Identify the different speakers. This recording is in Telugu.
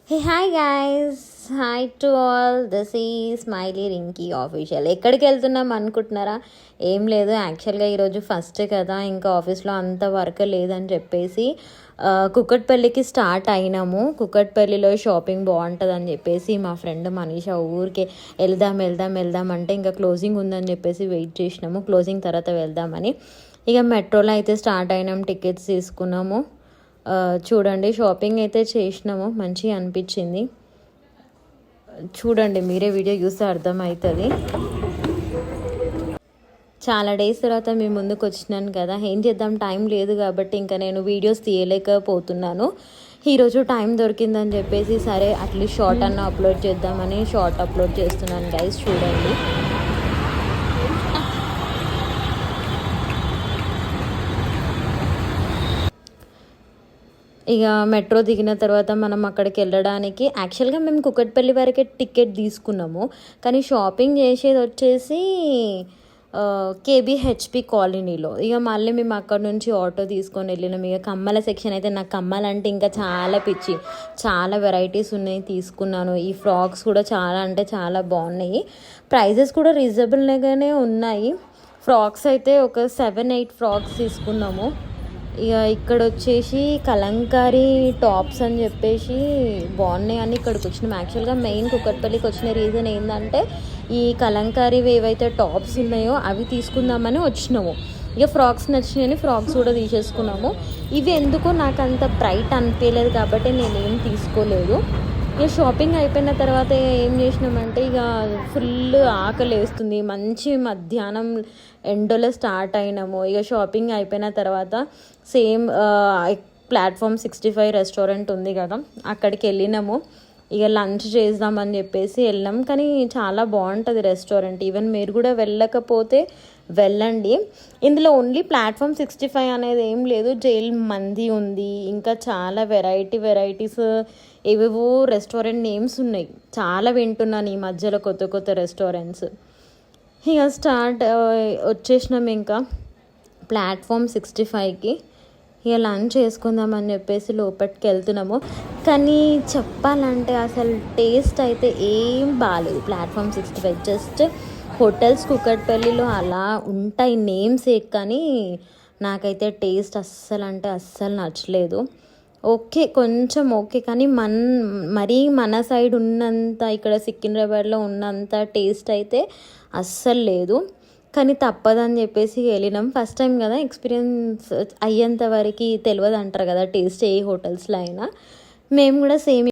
Speaker 1: Hey hi guys, hi to all. This ఈ స్మైలీ రింకీ ఆఫీషియల్. ఎక్కడికి వెళ్తున్నాం అనుకుంటున్నారా? ఏం లేదు, యాక్చువల్గా ఈరోజు ఫస్ట్ కదా, ఇంకా ఆఫీస్లో అంత వర్క్ లేదని చెప్పేసి కుక్కట్పల్లికి స్టార్ట్ అయినాము. కుక్కట్పల్లిలో షాపింగ్ బాగుంటుంది అని చెప్పేసి మా ఫ్రెండ్ మనీషా ఊరికే వెళ్దాం అంటే ఇంకా క్లోజింగ్ ఉందని చెప్పేసి వెయిట్ చేసినాము. క్లోజింగ్ తర్వాత వెళ్దామని ఇక మెట్రోలో అయితే స్టార్ట్ అయినాము, టికెట్స్ తీసుకున్నాము. చూడండి, షాపింగ్ అయితే చేసినాము, మంచిగా అనిపించింది. చూడండి, మీరే వీడియో చూస్తే అర్థమవుతుంది. చాలా డేస్ తర్వాత మీ ముందుకు వచ్చినాను కదా, ఏం చేద్దాం, టైం లేదు కాబట్టి ఇంకా నేను వీడియోస్ తీయలేకపోతున్నాను. ఈరోజు టైం దొరికిందని చెప్పేసి సరే అట్లీస్ట్ షార్ట్ అన్న అప్లోడ్ చేద్దామని షార్ట్ అప్లోడ్ చేస్తున్నాను గైస్, చూడండి. ఇక మెట్రో దిగిన తర్వాత మనం అక్కడికి వెళ్ళడానికి యాక్చువల్గా మేము కుక్కట్పల్లి వరకే టికెట్ తీసుకున్నాము, కానీ షాపింగ్ చేసేది వచ్చేసి కేబీహెచ్పి కాలనీలో. ఇక మళ్ళీ మేము అక్కడ నుంచి ఆటో తీసుకొని వెళ్ళినాం. ఇక కమ్మల సెక్షన్ అయితే నాకు కమ్మలంటే ఇంకా చాలా పిచ్చి, చాలా వెరైటీస్ ఉన్నాయి, తీసుకున్నాను. ఈ ఫ్రాక్స్ కూడా చాలా అంటే చాలా బాగున్నాయి, ప్రైజెస్ కూడా రీజనబుల్గానే ఉన్నాయి. ఫ్రాక్స్ అయితే ఒక 7-8 ఫ్రాక్స్ తీసుకున్నాము. ఇక ఇక్కడ వచ్చేసి కలంకారీ టాప్స్ అని చెప్పేసి బాగున్నాయి అని ఇక్కడికి వచ్చినాము. యాక్చువల్గా మెయిన్ కుక్కట్పల్లికి వచ్చిన రీజన్ ఏంటంటే ఈ కలంకారీవి ఏవైతే టాప్స్ ఉన్నాయో అవి తీసుకుందామని వచ్చినాము. ఇక ఫ్రాక్స్ నచ్చినాయని ఫ్రాక్స్ కూడా తీసేసుకున్నాము. ఇవి ఎందుకో నాకు అంత బ్రైట్ అనిపించలేదు కాబట్టి నేనేం తీసుకోలేదు. ఇక షాపింగ్ అయిపోయిన తర్వాత ఏం చేసినామంటే ఇక ఫుల్ ఆకలి వేస్తుంది, మంచి మధ్యాహ్నం ఎండలో స్టార్ట్ అయినాము. ఇక షాపింగ్ అయిపోయిన తర్వాత సేమ్ ప్లాట్ఫామ్ 65 రెస్టారెంట్ ఉంది కదా, అక్కడికి వెళ్ళినాము. ఇక లంచ్ చేద్దామని చెప్పేసి వెళ్ళాం, కానీ చాలా బాగుంటుంది రెస్టారెంట్. ఈవెన్ మీరు కూడా వెళ్ళకపోతే వెళ్ళండి. ఇందులో ఓన్లీ ప్లాట్ఫామ్ 65 అనేది ఏం లేదు, జైల్ మంది ఉంది, ఇంకా చాలా వెరైటీస్ ఏవేవో రెస్టారెంట్ నేమ్స్ ఉన్నాయి. చాలా వింటున్నాను ఈ మధ్యలో కొత్త రెస్టారెంట్స్. ఇక వచ్చేసినాం ఇంకా ప్లాట్ఫామ్ 65కి. ఇక లంచ్ చేసుకుందామని చెప్పేసి లోపలికి వెళ్తున్నాము, కానీ చెప్పాలంటే అసలు టేస్ట్ అయితే ఏం బాగాలేదు. ప్లాట్ఫామ్ 65 జస్ట్ హోటల్స్ కుక్కట్పల్లిలో అలా ఉంటాయి నేమ్స్, కానీ నాకైతే టేస్ట్ అస్సలు నచ్చలేదు. ఓకే, కొంచెం ఓకే, కానీ మరీ మన సైడ్ ఉన్నంత, ఇక్కడ సికింద్రాబాద్లో ఉన్నంత టేస్ట్ అయితే అస్సలు లేదు. కానీ తప్పదని చెప్పేసి వెళ్ళినాం. ఫస్ట్ టైం కదా, ఎక్స్పీరియన్స్ అయ్యేంత వరకు తెలియదు అంటారు కదా టేస్ట్ ఏ హోటల్స్లో అయినా. మేము కూడా సేమ్